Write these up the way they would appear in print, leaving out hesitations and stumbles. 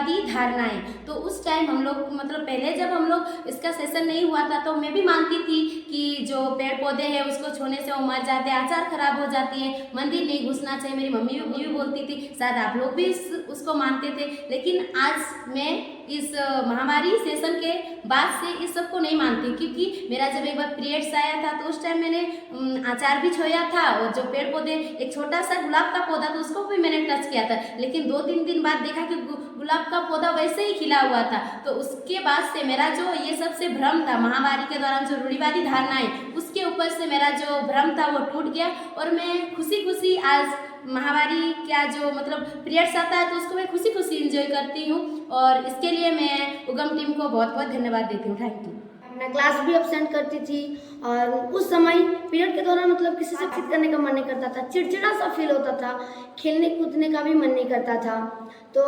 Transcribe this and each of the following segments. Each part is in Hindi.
रूढ़िवादी धारणाएं। तो उस टाइम हम लोग मतलब पहले जब हम लोग इसका सेशन नहीं हुआ था तो मैं भी मानती थी कि जो पेड़ पौधे हैं उसको छूने से वो मर जाते हैं, आचार खराब हो जाती है, मंदिर नहीं घुसना चाहिए। मेरी मम्मी भी बोलती थी, शायद आप लोग भी उसको मानते थे। लेकिन आज मैं इस महामारी सेशन के बाद से इस सब को नहीं मानती, क्योंकि मेरा जब एक बार पीरियड्स आया था तो उस टाइम मैंने आचार भी छोया था, और जो पेड़ पौधे, एक छोटा सा गुलाब का पौधा था उसको भी मैंने टच किया था। लेकिन 2-3 दिन बाद देखा कि गुलाब का पौधा वैसे ही खिला हुआ था। तो उसके बाद से मेरा जो ये सबसे भ्रम था, महामारी के दौरान जो रूढ़िवादी धारणाएं, उसके ऊपर से मेरा जो भ्रम था वो टूट गया। और मैं खुशी खुशी आज महामारी क्या जो मतलब पीरियड्स आता है तो उसको मैं खुशी खुशी इंजॉय करती हूँ, और इसके लिए मैं उगम टीम को बहुत बहुत धन्यवाद देती हूँ। Thank you. मैं क्लास भी अब्सेंट करती थी, और उस समय पीरियड के दौरान मतलब किसी से बातचीत करने का मन नहीं करता था, चिड़चिड़ा सा फील होता था, खेलने कूदने का भी मन नहीं करता था। तो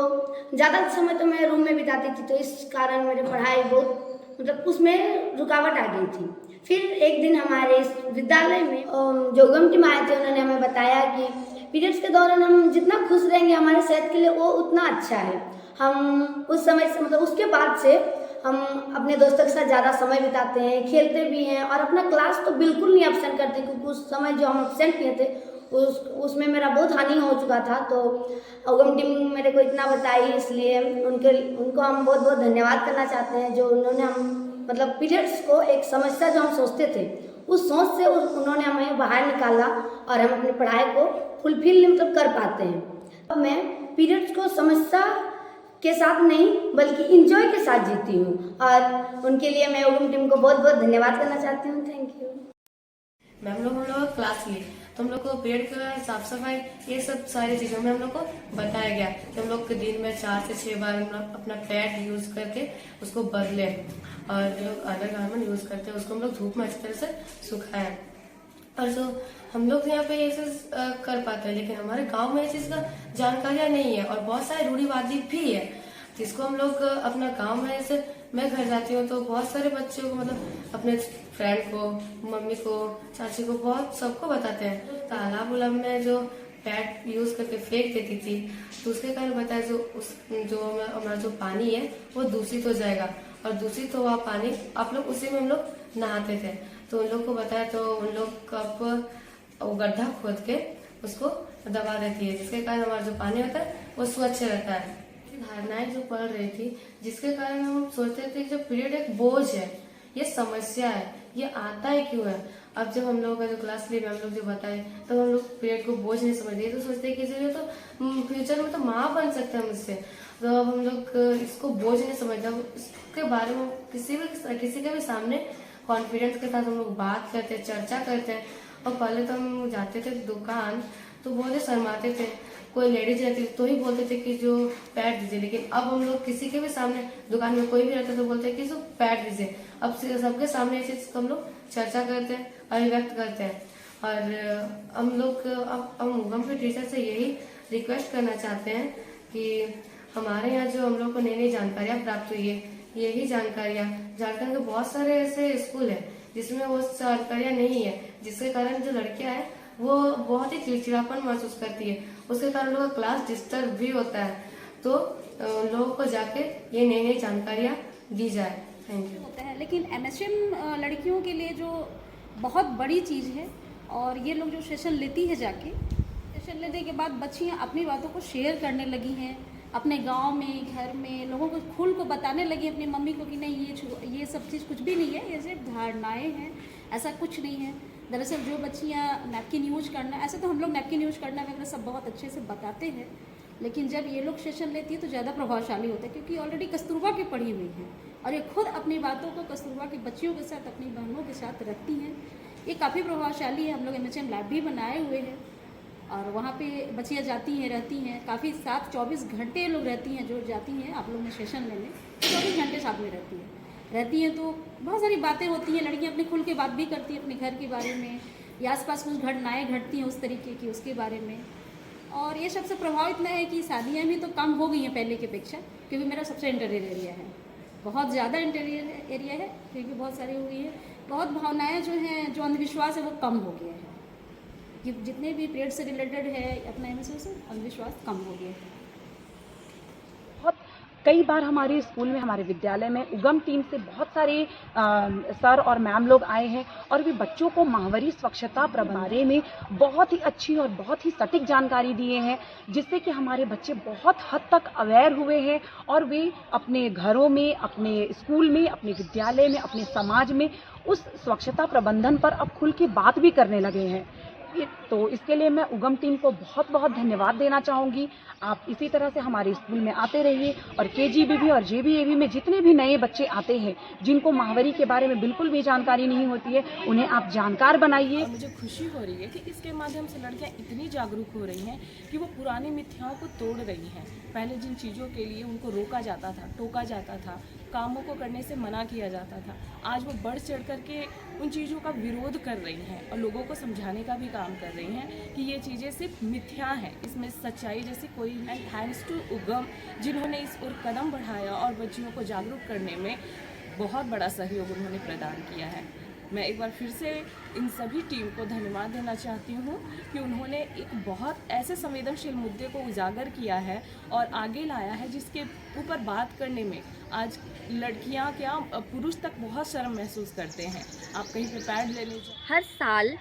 ज़्यादा समय तो मैं रूम में बिताती थी, तो इस कारण मेरी पढ़ाई बहुत मतलब उसमें रुकावट आ गई थी। फिर एक दिन हमारे इस विद्यालय में जो उगम टीम आए थे उन्होंने हमें बताया कि पीरियड्स के दौरान हम जितना खुश रहेंगे हमारे सेहत के लिए वो उतना अच्छा है। हम उस समय से मतलब उसके बाद से हम अपने दोस्तों के साथ ज़्यादा समय बिताते हैं, खेलते भी हैं, और अपना क्लास तो बिल्कुल नहीं अब्सेंट करते, क्योंकि उस समय जो हम अब्सेंट किए थे उसमें मेरा बहुत हानि हो चुका था। तो उगम टीम मेरे को इतना बताई, इसलिए उनको हम बहुत बहुत धन्यवाद करना चाहते हैं, जो उन्होंने हम मतलब पीरियड्स को एक समस्या जो हम सोचते थे उस सोच से उन्होंने हमें बाहर निकाला, और हम अपनी पढ़ाई को फुलफिल मतलब कर पाते हैं। अब मैं पीरियड्स को समस्या के साथ नहीं बल्कि इंजॉय के साथ जीती हूँ, और उनके लिए मैं उगम टीम को बहुत बहुत धन्यवाद करना चाहती हूँ। Thank you. मैम हम लोग क्लास लिए तो हम लोग को पीरियड का साफ सफाई ये सब सारी चीज़ों में हम लोग को बताया गया कि हम लोग के दिन में 4 से 6 बार हम लोग अपना पैड यूज करके उसको बदले, और जो अंडरगारमेंट यूज करते हैं उसको हम लोग धूप में अच्छी तरह से सुखाएं। और जो हम लोग यहाँ पे ये चीज कर पाते हैं, लेकिन हमारे गांव में ये चीज का जानकारियां नहीं है, और बहुत सारे रूढ़िवादी भी है जिसको हम लोग अपना गांव में जैसे मैं घर जाती हूँ तो बहुत सारे बच्चों को मतलब अपने फ्रेंड को, मम्मी को, चाची को, बहुत सबको बताते हैं। तालाब उलाब में जो पैड यूज करके फेंक देती थी तो उसके कारण बताया जो हमारा जो पानी है वो दूषित हो जाएगा, और दूषित हुआ पानी आप लोग उसी में हम लोग नहाते थे। तो उन लोग को बताया तो उन लोग कप वो गड्ढा खोद के उसको दबा देती है, जिसके कारण हमारा जो पानी होता है वो स्वच्छ रहता है। धारणाएं जो पड़ रही थी जिसके कारण हम सोचते थे कि जो पीरियड एक बोझ है, ये समस्या है, ये आता है क्यों है। अब जब हम लोग का जो क्लास ली हम लोग जो बताए तब हम लोग पीरियड को बोझ नहीं समझते, तो सोचते हैं कि जो ये तो फ्यूचर में तो माँ बन सकते हैं मुझसे। तो अब हम लोग इसको बोझ नहीं समझते, इसके बारे में किसी के भी सामने कॉन्फिडेंस के साथ हम लोग बात करते, चर्चा करते हैं। और पहले तो हम जाते थे दुकान तो बहुत ही शर्माते थे, कोई लेडीज रहती तो ही बोलते थे कि जो पैड दीजिए, लेकिन अब हम लोग किसी के भी सामने दुकान में कोई भी रहता तो बोलते हैं कि जो पैड दीजिए। अब सबके सामने ये चीज हम लोग चर्चा करते हैं, अभिव्यक्त करते हैं। और हम लोग अब हम उगम के टीचर से यही रिक्वेस्ट करना चाहते हैं कि हमारे यहाँ जो हम लोग को नई नई जानकारियाँ प्राप्त हुई है, यही जानकारियाँ झारखंड के बहुत सारे ऐसे स्कूल है जिसमें वो जानकारियाँ नहीं है, जिसके कारण जो लड़कियां हैं वो बहुत ही चिड़चिड़ापन महसूस करती है, उसके कारण लोगों का क्लास डिस्टर्ब भी होता है। तो लोगों को जाके ये नई नई जानकारियाँ दी जाए। Thank you. होता है, लेकिन एमएसएम लड़कियों के लिए जो बहुत बड़ी चीज़ है, और ये लोग जो सेशन लेती है जाके, सेशन लेने के बाद बच्चियाँ अपनी बातों को शेयर करने लगी हैं, अपने गांव में, घर में लोगों को खुल को बताने लगी अपनी मम्मी को कि नहीं ये सब चीज़ कुछ भी नहीं है, ये सिर्फ धारणाएँ हैं, ऐसा कुछ नहीं है। दरअसल जो बच्चियाँ नैपकिन यूज करना, ऐसे तो हम लोग नैपकिन यूज करना वगैरह सब बहुत अच्छे से बताते हैं, लेकिन जब ये लोग सेशन लेती है तो ज़्यादा प्रभावशाली होता है, क्योंकि ऑलरेडी कस्तूरबा की पढ़ी हुई है, और ये खुद अपनी बातों को कस्तूरबा की बच्चियों के साथ, अपनी बहनों के साथ रखती हैं। ये काफ़ी प्रभावशाली है। हम लोग एमएचएम लैब भी बनाए हुए हैं, और वहाँ पे बच्चियाँ जाती हैं, रहती हैं, काफ़ी साथ 24 घंटे लोग रहती हैं, जो जाती हैं आप लोग में सेशन लेने 24 घंटे साथ में रहती हैं। तो बहुत सारी बातें होती हैं, लड़कियाँ अपने खुल के बात भी करती हैं अपने घर के बारे में, या आसपास कुछ घटनाएँ घटती हैं उस तरीके की, उसके बारे में। और ये सबसे प्रभाव इतना है कि शादियाँ भी तो कम हो गई हैं पहले की अपेक्षा, क्योंकि मेरा सबसे इंटीरियर एरिया है, बहुत ज़्यादा इंटीरियर एरिया है, क्योंकि बहुत सारी हो गई है। बहुत भावनाएँ जो हैं, जो अंधविश्वास है वो कम हो गया है, कि जितने भी पीरियड से रिलेटेड है अपना एमएसएम से अंधविश्वास कम हो गया है। बहुत कई बार हमारे स्कूल में, हमारे विद्यालय में उगम टीम से बहुत सारे सर और मैम लोग आए हैं और वे बच्चों को माहवारी स्वच्छता बारे में बहुत ही अच्छी और बहुत ही सटीक जानकारी दिए हैं, जिससे कि हमारे बच्चे बहुत हद तक अवेयर हुए हैं और वे अपने घरों में, अपने स्कूल में, अपने विद्यालय में, अपने समाज में उस स्वच्छता प्रबंधन पर अब खुल के बात भी करने लगे हैं। तो इसके लिए मैं उगम टीम को बहुत बहुत धन्यवाद देना चाहूँगी। आप इसी तरह से हमारे स्कूल में आते रहिए और केजीबीवी और जेबीएवी में जितने भी नए बच्चे आते हैं जिनको माहवारी के बारे में बिल्कुल भी जानकारी नहीं होती है, उन्हें आप जानकार बनाइए। मुझे खुशी हो रही है कि इसके माध्यम से लड़कियां इतनी जागरूक हो रही हैं कि वो पुरानी मिथ्याओं को तोड़ रही हैं। पहले जिन चीज़ों के लिए उनको रोका जाता था, टोका जाता था, कामों को करने से मना किया जाता था, आज वो बढ़ चढ़ करके उन चीज़ों का विरोध कर रही हैं और लोगों को समझाने का भी काम कर रही हैं कि ये चीज़ें सिर्फ मिथ्या हैं, इसमें सच्चाई जैसी कोई। एंड थैंक्स टू उगम जिन्होंने इस ओर कदम बढ़ाया और बच्चियों को जागरूक करने में बहुत बड़ा सहयोग उन्होंने प्रदान किया है। मैं एक बार फिर से इन सभी टीम को धन्यवाद देना चाहती हूँ कि उन्होंने एक बहुत ऐसे संवेदनशील मुद्दे को उजागर किया है और आगे लाया है, जिसके ऊपर बात करने में आज लड़कियाँ क्या पुरुष तक बहुत शर्म महसूस करते हैं। आप कहीं पे पैड ले लीजिए। हर साल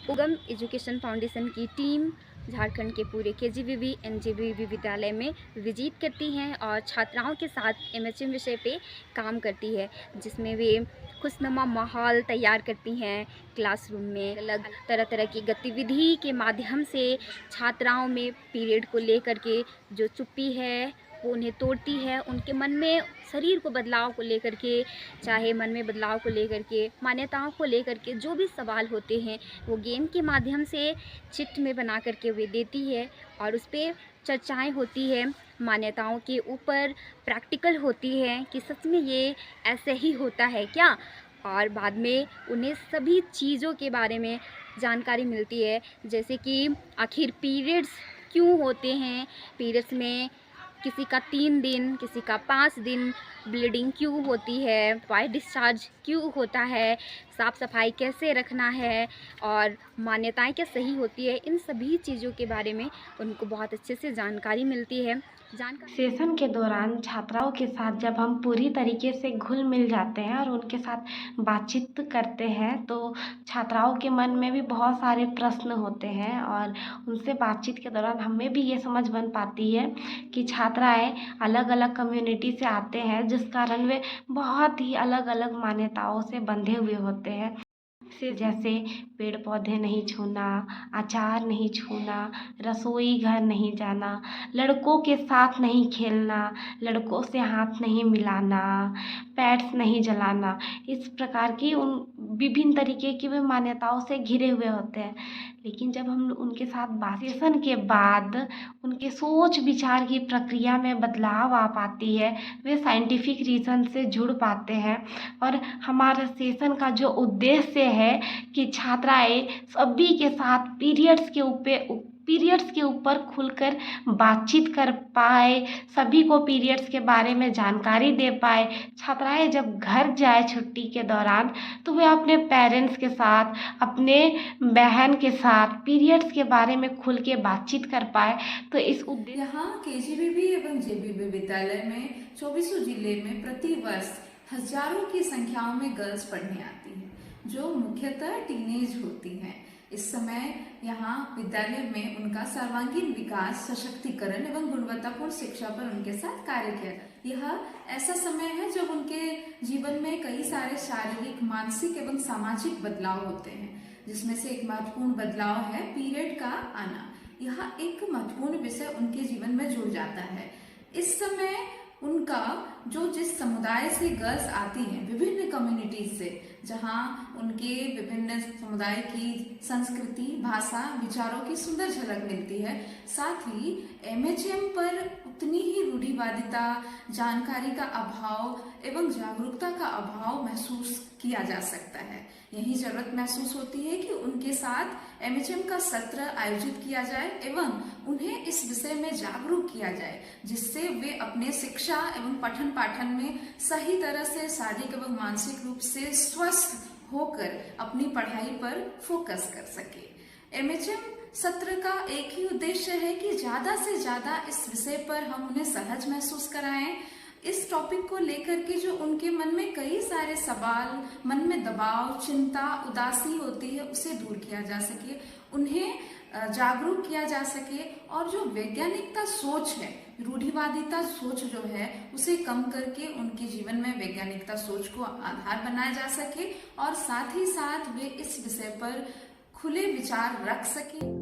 उगम एजुकेशन फाउंडेशन की टीम झारखंड के पूरे केजीबीवी एनजेबीवी विद्यालय में विजिट करती हैं और छात्राओं के साथ एमएचएम विषय पे काम करती है, जिसमें वे खुशनुमा माहौल तैयार करती हैं। क्लासरूम में अलग तरह तरह की गतिविधि के माध्यम से छात्राओं में पीरियड को लेकर के जो चुप्पी है वो उन्हें तोड़ती है। उनके मन में शरीर को बदलाव को लेकर के, चाहे मन में बदलाव को लेकर के, मान्यताओं को लेकर के जो भी सवाल होते हैं वो गेम के माध्यम से चिट में बना करके वे देती है और उस पर चर्चाएँ होती है। मान्यताओं के ऊपर प्रैक्टिकल होती है कि सच में ये ऐसे ही होता है क्या, और बाद में उन्हें सभी चीज़ों के बारे में जानकारी मिलती है, जैसे कि आखिर पीरियड्स क्यों होते हैं, पीरियड्स में किसी का 3 दिन, किसी का 5 दिन, ब्लीडिंग क्यों होती है, वाइट डिस्चार्ज क्यों होता है, साफ़ सफाई कैसे रखना है और मान्यताएं क्या सही होती है। इन सभी चीज़ों के बारे में उनको बहुत अच्छे से जानकारी मिलती है। सेशन के दौरान छात्राओं के साथ जब हम पूरी तरीके से घुल मिल जाते हैं और उनके साथ बातचीत करते हैं तो छात्राओं के मन में भी बहुत सारे प्रश्न होते हैं और उनसे बातचीत के दौरान हमें भी ये समझ बन पाती है कि छात्राएं अलग अलग कम्युनिटी से आते हैं, जिस कारण वे बहुत ही अलग अलग मान्यताओं से बंधे हुए होते हैं, जैसे पेड़ पौधे नहीं छूना, अचार नहीं छूना, रसोई घर नहीं जाना, लड़कों के साथ नहीं खेलना, लड़कों से हाथ नहीं मिलाना, पैड्स नहीं जलाना। इस प्रकार की उन विभिन्न तरीके की वे मान्यताओं से घिरे हुए होते हैं। लेकिन जब हम उनके साथ सेशन के बाद उनके सोच विचार की प्रक्रिया में बदलाव आ पाती है, वे साइंटिफिक रीज़न से जुड़ पाते हैं और हमारा सेशन का जो उद्देश्य है कि छात्राएं सभी के साथ पीरियड्स के ऊपर खुलकर बातचीत कर पाए, सभी को पीरियड्स के बारे में जानकारी दे पाए। छात्राएं जब घर जाए छुट्टी के दौरान तो वे अपने पेरेंट्स के साथ, अपने बहन के साथ पीरियड्स के बारे में खुल के बातचीत कर पाए। तो इस उद्देश्य यहाँ केजीबीवी एवं जेबीबी विद्यालय में 24 जिले में प्रति वर्ष हजारों की संख्याओं में गर्ल्स पढ़ने आती हैं, जो मुख्यतः टीनेज होती हैं। इस समय यहाँ विद्यालय में उनका सर्वांगीण विकास, सशक्तिकरण एवं गुणवत्तापूर्ण शिक्षा पर उनके साथ कार्य किया। यह ऐसा समय है जब उनके जीवन में कई सारे शारीरिक, मानसिक एवं सामाजिक बदलाव होते हैं, जिसमें से एक महत्वपूर्ण बदलाव है पीरियड का आना। यह एक महत्वपूर्ण विषय उनके जीवन में जुड़ जाता है। इस समय उनका जिस समुदाय से गर्ल्स आती हैं, विभिन्न कम्युनिटीज से, जहां उनके विभिन्न समुदाय की संस्कृति, भाषा, विचारों की सुंदर झलक मिलती है, साथ ही एमएचएम पर उतनी ही रूढ़िवादिता, जानकारी का अभाव एवं जागरूकता का अभाव महसूस किया जा सकता है। यही जरूरत महसूस होती है कि उनके साथ एमएचएम का सत्र आयोजित किया जाए एवं उन्हें इस विषय में जागरूक किया जाए, जिससे वे अपने शिक्षा एवं पठन पाठन में सही तरह से शारीरिक एवं मानसिक रूप से स्वस्थ होकर अपनी पढ़ाई पर फोकस कर सके। एमएचएम सत्र का एक ही उद्देश्य है कि ज्यादा से ज्यादा इस विषय पर हम उन्हें सहज महसूस कराएं, इस टॉपिक को लेकर के जो उनके मन में कई सारे सवाल, मन में दबाव, चिंता, उदासी होती है, उसे दूर किया जा सके, उन्हें जागरूक किया जा सके और जो वैज्ञानिकता सोच है, रूढ़िवादिता सोच जो है, उसे कम करके उनके जीवन में वैज्ञानिकता सोच को आधार बनाया जा सके और साथ ही साथ वे इस विषय पर खुले विचार रख सके।